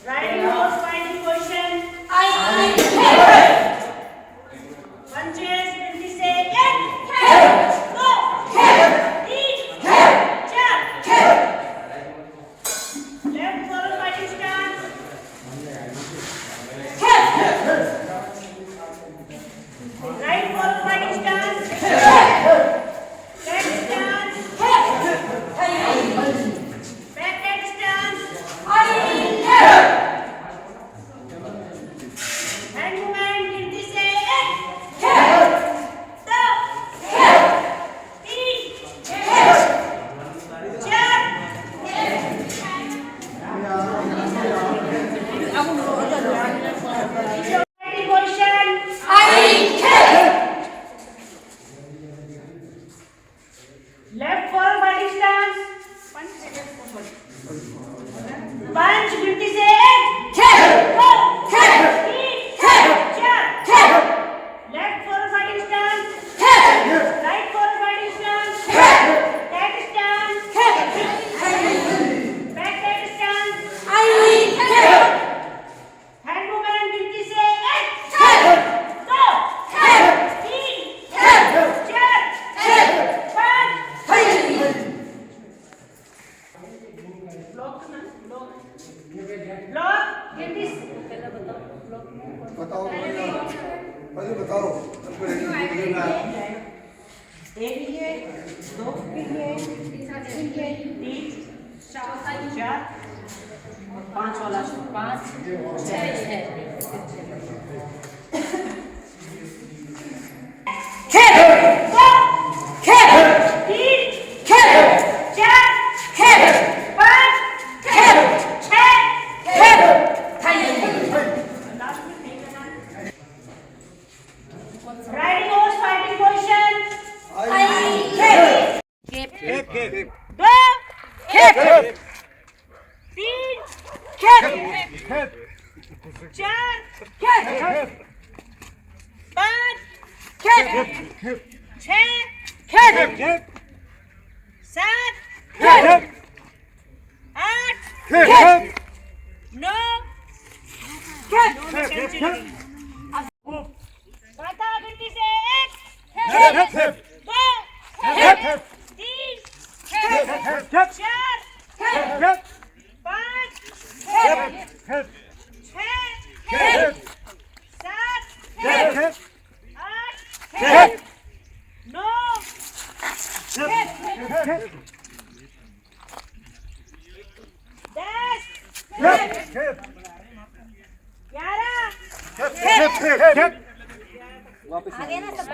Writing horse finding question. I Punches, गिनती से एक, दो, तीन, चार. Left follow fighting stance. Right follow fighting stance. Back stance. Back head stance. Hand movement, गिनती से एक, दो, तीन, चार. Fighting position. Left forward fighting stance. Punch, गिनती से एक, दो, तीन, चार. Left forward fighting stance. Right forward fighting stance. Head stance. Back head stance. Hand movement, गिनती से एक, दो, तीन, चार, पाँच. Block, गिनती से बताओ पहले बताओ सबको रेडी करना है। एक लिए, दो लिए, तीन, चार और पाँच वाला पाँच, छः. दो, तीन, चार, पाँच, छः. Riding horse fighting position. दो, तीन, चार, पाँच, छः, सात, आठ, नौ. बता गिनती से एक, दो, तीन, चार, पाँच, छः, सात, आठ, नौ, 10, 11. आगे ना सब